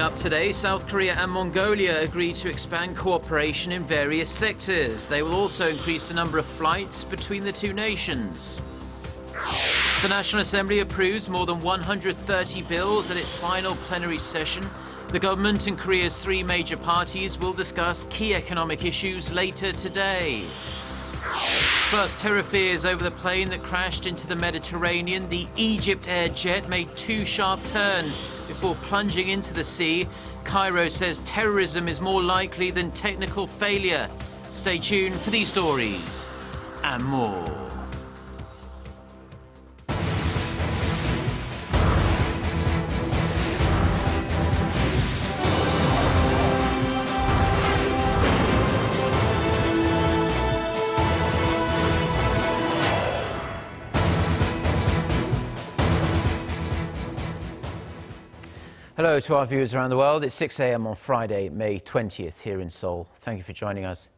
up today, South Korea and Mongolia agree to expand cooperation in various sectors. They will also increase the number of flights between the two nations. The National Assembly approves more than 130 bills at its final plenary session. The government and Korea's three major parties will discuss key economic issues later today. First, terror fears over the plane that crashed into the Mediterranean. The EgyptAir jet made two sharp turns before plunging into the sea. Cairo says terrorism is more likely than technical failure. Stay tuned for these stories and more. Hello to our viewers around the world. It's 6 a.m. on Friday, May 20th here in Seoul. Thank you for joining us.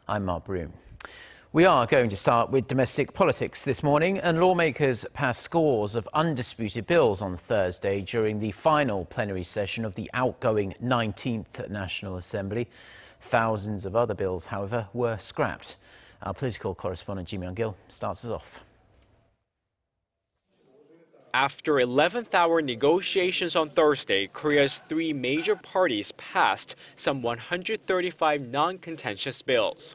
I'm Mark Broom. We are going to start with domestic politics this morning, and lawmakers passed scores of undisputed bills on Thursday during the final plenary session of the outgoing 19th National Assembly. Thousands of other bills, however, were scrapped. Our political correspondent Ji Myung-gil starts us off. After 11th-hour negotiations on Thursday, Korea's three major parties passed some 135 non-contentious bills.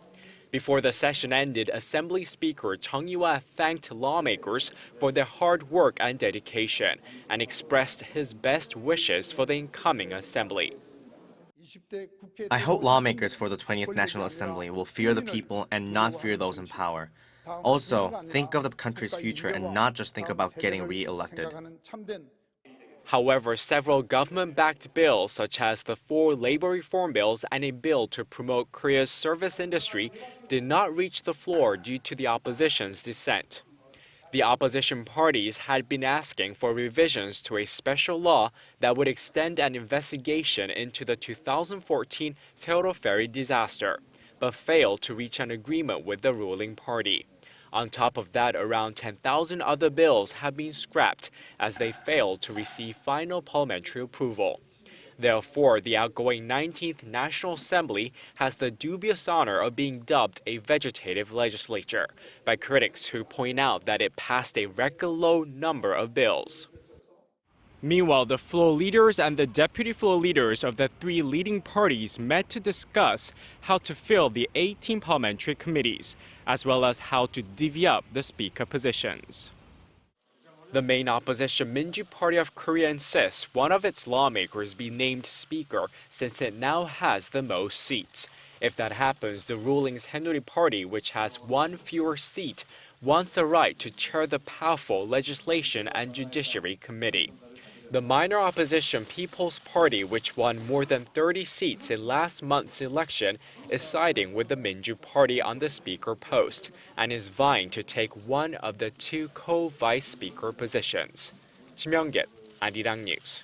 Before the session ended, Assembly Speaker Chung Yu-ah thanked lawmakers for their hard work and dedication and expressed his best wishes for the incoming assembly. I hope lawmakers for the 20th National Assembly will fear the people and not fear those in power. Also, think of the country's future and not just think about getting re-elected. However, several government-backed bills, such as the 4 labor reform bills and a bill to promote Korea's service industry, did not reach the floor due to the opposition's dissent. The opposition parties had been asking for revisions to a special law that would extend an investigation into the 2014 Seoul ferry disaster, but failed to reach an agreement with the ruling party. On top of that, around 10,000 other bills have been scrapped as they failed to receive final parliamentary approval. Therefore, the outgoing 19th National Assembly has the dubious honor of being dubbed a vegetative legislature by critics who point out that it passed a record low number of bills. Meanwhile, the floor leaders and the deputy floor leaders of the three leading parties met to discuss how to fill the 18 parliamentary committees, as well as how to divvy up the speaker positions. The main opposition Minju Party of Korea insists one of its lawmakers be named speaker since it now has the most seats. If that happens, the ruling Saenuri Party, which has one fewer seat, wants the right to chair the powerful Legislation and Judiciary Committee. The minor opposition People's Party, which won more than 30 seats in last month's election, is siding with the Minju Party on the speaker post and is vying to take one of the two co-vice speaker positions. Ji Myung-gil, Arirang News.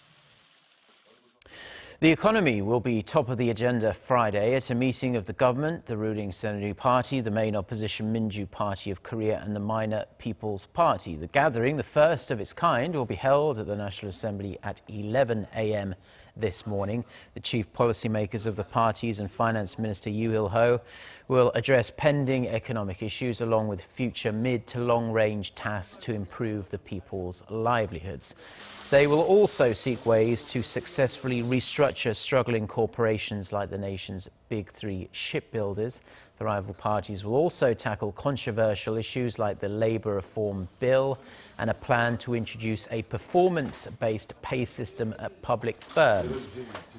The economy will be top of the agenda Friday at a meeting of the government, the ruling Saenuri Party, the main opposition Minju Party of Korea and the minor People's Party. The gathering, the first of its kind, will be held at the National Assembly at 11 a.m. this morning. The chief policymakers of the parties and Finance Minister Yoo Il-ho will address pending economic issues along with future mid to long-range tasks to improve the people's livelihoods. They will also seek ways to successfully restructure struggling corporations like the nation's big three shipbuilders. The rival parties will also tackle controversial issues like the labour reform bill and a plan to introduce a performance-based pay system at public firms.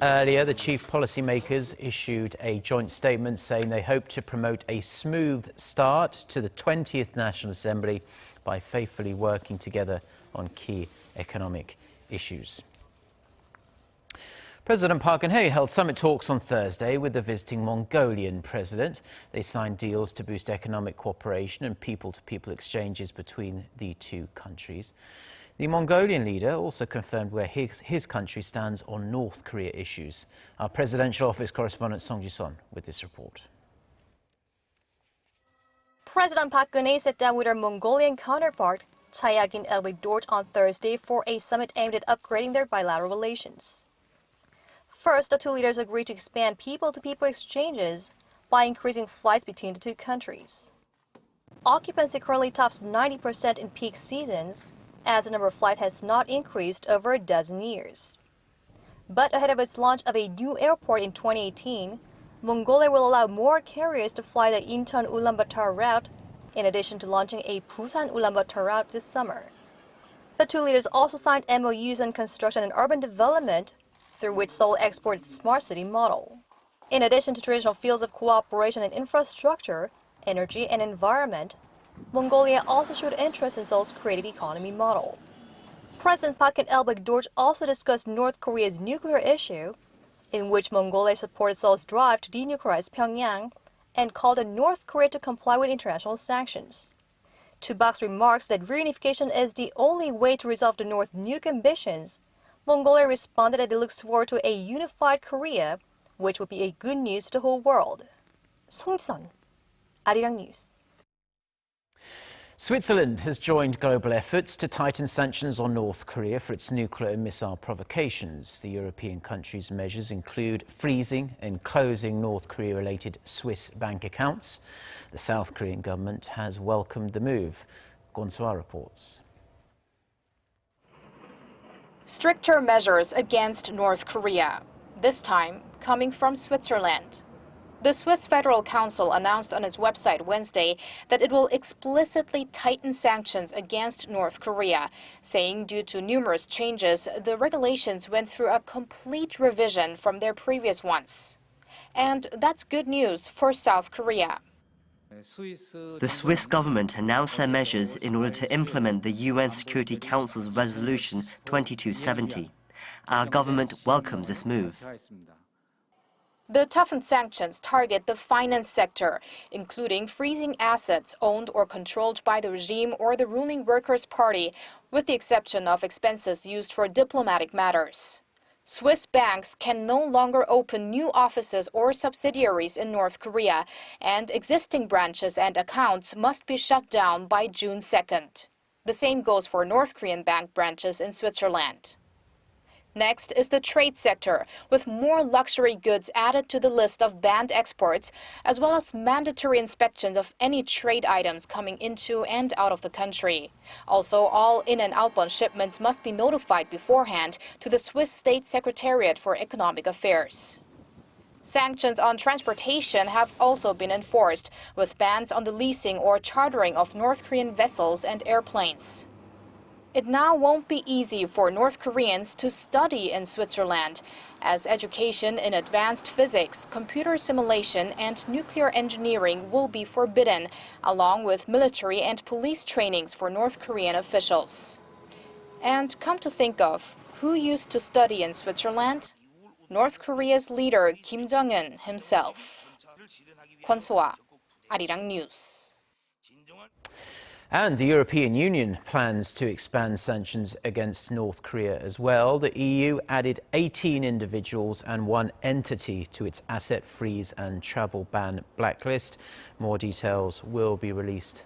Earlier, the chief policymakers issued a joint statement saying they hope to promote a smooth start to the 20th National Assembly by faithfully working together on key economic issues. President Park Geun-hye held summit talks on Thursday with the visiting Mongolian president. They signed deals to boost economic cooperation and people-to-people exchanges between the two countries. The Mongolian leader also confirmed where his country stands on North Korea issues. Our presidential office correspondent Song Ji-sun with this report. President Park Geun-hye sat down with her Mongolian counterpart, Chayagin El-Dort, on Thursday for a summit aimed at upgrading their bilateral relations. First, the two leaders agreed to expand people-to-people exchanges by increasing flights between the two countries. Occupancy currently tops 90% in peak seasons, as the number of flights has not increased over a dozen years. But ahead of its launch of a new airport in 2018, Mongolia will allow more carriers to fly the Incheon-Ulaanbaatar route, in addition to launching a Busan-Ulaanbaatar route this summer. The two leaders also signed MOUs on construction and urban development, through which Seoul exports its smart city model. In addition to traditional fields of cooperation in infrastructure, energy, and environment, Mongolia also showed interest in Seoul's creative economy model. President Park and Elbek-Dorj also discussed North Korea's nuclear issue, in which Mongolia supported Seoul's drive to denuclearize Pyongyang and called on North Korea to comply with international sanctions. To Park's remarks that reunification is the only way to resolve the North nuke ambitions, Mongolia responded that it looks forward to a unified Korea, which would be a good news to the whole world. 송지선, Arirang News. Switzerland has joined global efforts to tighten sanctions on North Korea for its nuclear and missile provocations. The European country's measures include freezing and closing North Korea-related Swiss bank accounts. The South Korean government has welcomed the move. Gonsoa reports. Stricter measures against North Korea, this time coming from Switzerland. The Swiss Federal Council announced on its website Wednesday that it will explicitly tighten sanctions against North Korea, saying due to numerous changes, the regulations went through a complete revision from their previous ones. And that's good news for South Korea. The Swiss government announced their measures in order to implement the UN Security Council's Resolution 2270. Our government welcomes this move. The toughened sanctions target the finance sector, including freezing assets owned or controlled by the regime or the ruling Workers' Party, with the exception of expenses used for diplomatic matters. Swiss banks can no longer open new offices or subsidiaries in North Korea, and existing branches and accounts must be shut down by June 2nd. The same goes for North Korean bank branches in Switzerland. Next is the trade sector, with more luxury goods added to the list of banned exports, as well as mandatory inspections of any trade items coming into and out of the country. Also, all in- and outbound shipments must be notified beforehand to the Swiss State Secretariat for Economic Affairs. Sanctions on transportation have also been enforced, with bans on the leasing or chartering of North Korean vessels and airplanes. It now won't be easy for North Koreans to study in Switzerland, as education in advanced physics, computer simulation, and nuclear engineering will be forbidden, along with military and police trainings for North Korean officials. And come to think of, who used to study in Switzerland? North Korea's leader Kim Jong-un himself. Gonsoa, Arirang News. And the European Union plans to expand sanctions against North Korea as well. The EU added 18 individuals and one entity to its asset freeze and travel ban blacklist. More details will be released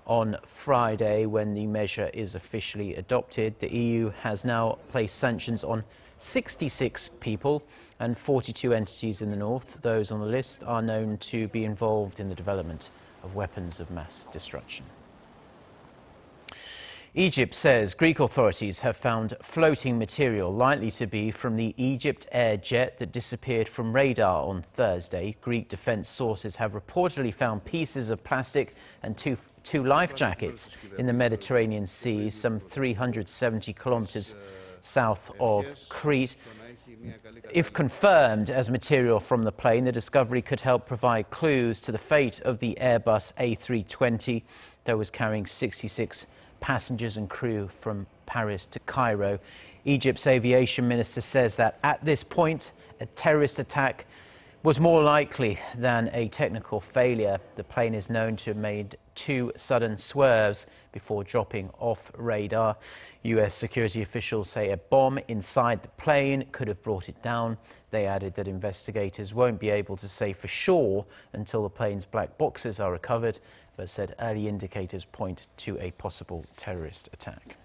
on Friday when the measure is officially adopted. The EU has now placed sanctions on 66 people and 42 entities in the north. Those on the list are known to be involved in the development of weapons of mass destruction. Egypt says Greek authorities have found floating material likely to be from the EgyptAir jet that disappeared from radar on Thursday. Greek defense sources have reportedly found pieces of plastic and two life jackets in the Mediterranean Sea, some 370 kilometers south of Crete. If confirmed as material from the plane, the discovery could help provide clues to the fate of the Airbus A320 that was carrying 66 passengers and crew from Paris to Cairo. Egypt's aviation minister says that at this point, a terrorist attack was more likely than a technical failure. The plane is known to have made two sudden swerves before dropping off radar. US security officials say a bomb inside the plane could have brought it down. They added that investigators won't be able to say for sure until the plane's black boxes are recovered, but said early indicators point to a possible terrorist attack.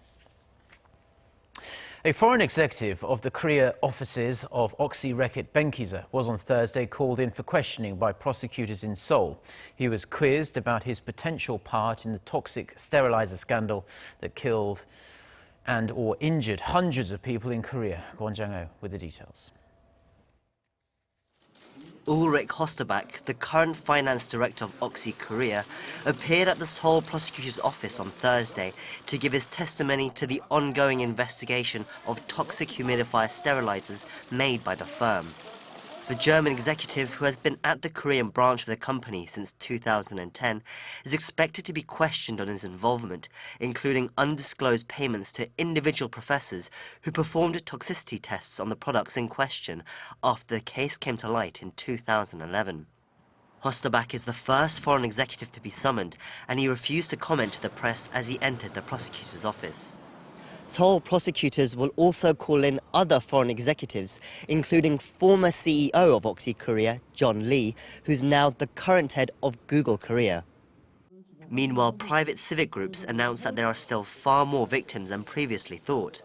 A foreign executive of the Korea offices of Oxy Korea was on Thursday called in for questioning by prosecutors in Seoul. He was quizzed about his potential part in the toxic sterilizer scandal that killed and/or injured hundreds of people in Korea. Kwon Jang-ho with the details. Ulrich Hosterbach, the current finance director of Oxy Korea, appeared at the Seoul prosecutor's office on Thursday to give his testimony to the ongoing investigation of toxic humidifier sterilizers made by the firm. The German executive, who has been at the Korean branch of the company since 2010, is expected to be questioned on his involvement, including undisclosed payments to individual professors who performed toxicity tests on the products in question after the case came to light in 2011. Hosterbach is the first foreign executive to be summoned, and he refused to comment to the press as he entered the prosecutor's office. Seoul prosecutors will also call in other foreign executives, including former CEO of Oxy Korea, John Lee, who's now the current head of Google Korea. Meanwhile, private civic groups announced that there are still far more victims than previously thought.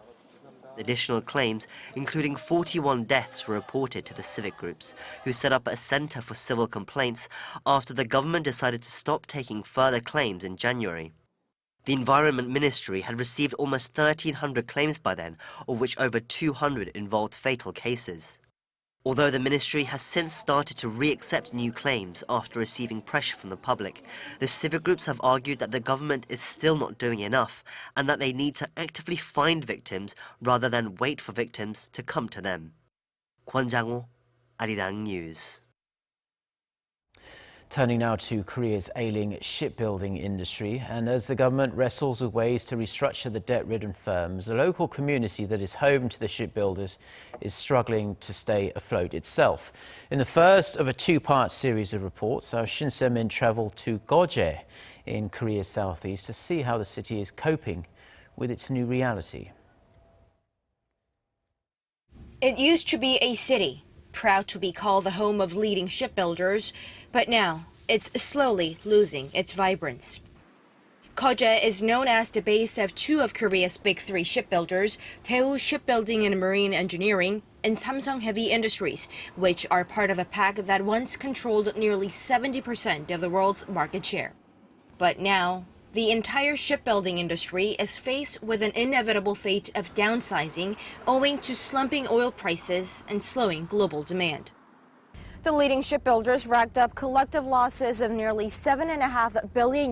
Additional claims, including 41 deaths, were reported to the civic groups, who set up a center for civil complaints after the government decided to stop taking further claims in January. The Environment Ministry had received almost 1,300 claims by then, of which over 200 involved fatal cases. Although the ministry has since started to re-accept new claims after receiving pressure from the public, the civic groups have argued that the government is still not doing enough and that they need to actively find victims rather than wait for victims to come to them. Kwon Jang-ho, Arirang News. Turning now to Korea's ailing shipbuilding industry, and as the government wrestles with ways to restructure the debt-ridden firms, the local community that is home to the shipbuilders is struggling to stay afloat itself. In the first of a two-part series of reports, our Shin Se-min travelled to Geoje in Korea's southeast to see how the city is coping with its new reality. It used to be a city, proud to be called the home of leading shipbuilders, but now it's slowly losing its vibrance. Geoje is known as the base of two of Korea's big three shipbuilders, Daewoo Shipbuilding and Marine Engineering and Samsung Heavy Industries, which are part of a pack that once controlled nearly 70% of the world's market share. But now, the entire shipbuilding industry is faced with an inevitable fate of downsizing owing to slumping oil prices and slowing global demand. The leading shipbuilders racked up collective losses of nearly $7.5 billion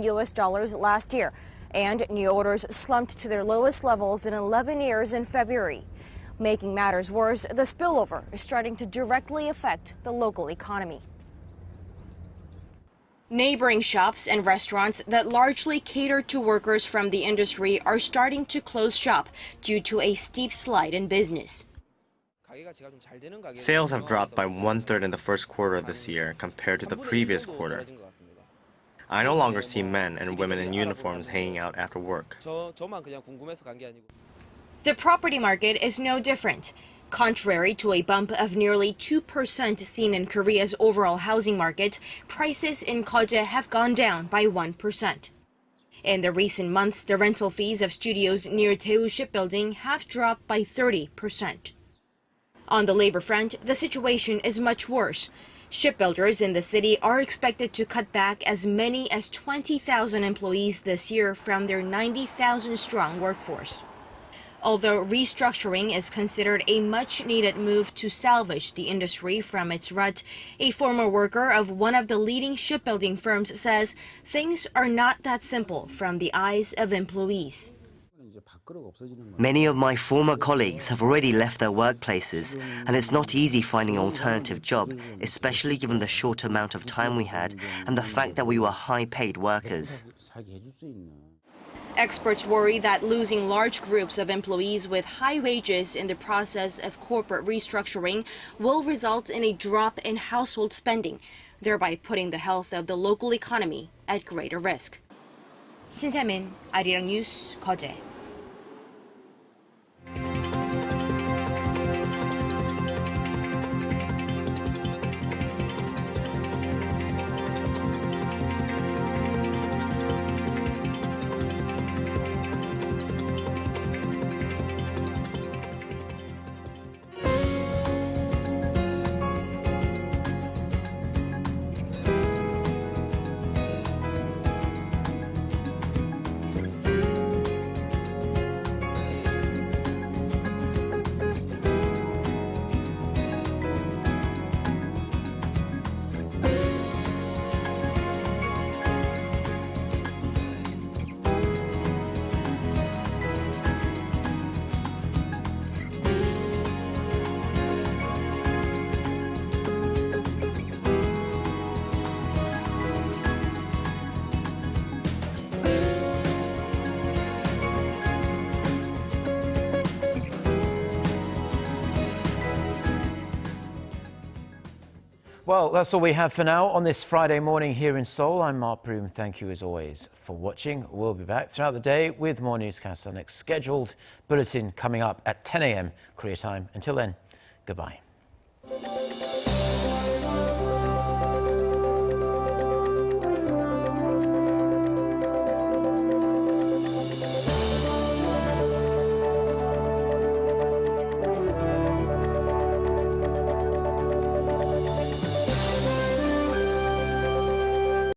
last year, and new orders slumped to their lowest levels in 11 years in February. Making matters worse, the spillover is starting to directly affect the local economy. Neighboring shops and restaurants that largely cater to workers from the industry are starting to close shop due to a steep slide in business. Sales have dropped by 1/3 in the first quarter of this year compared to the previous quarter. I no longer see men and women in uniforms hanging out after work. The property market is no different. Contrary to a bump of nearly 2% seen in Korea's overall housing market, prices in Geoje have gone down by 1%. In the recent months, the rental fees of studios near Daewoo Shipbuilding have dropped by 30%. On the labor front, the situation is much worse. Shipbuilders in the city are expected to cut back as many as 20,000 employees this year from their 90,000-strong workforce. Although restructuring is considered a much-needed move to salvage the industry from its rut, a former worker of one of the leading shipbuilding firms says things are not that simple from the eyes of employees. Many of my former colleagues have already left their workplaces, and it's not easy finding an alternative job, especially given the short amount of time we had and the fact that we were high-paid workers. Experts worry that losing large groups of employees with high wages in the process of corporate restructuring will result in a drop in household spending, thereby putting the health of the local economy at greater risk. Shin Se-min, Arirang News, Geoje. Well, that's all we have for now on this Friday morning here in Seoul. I'm Mark Broom. Thank you as always for watching. We'll be back throughout the day with more newscasts. Our next scheduled bulletin coming up at 10 a.m. Korea time. Until then, goodbye.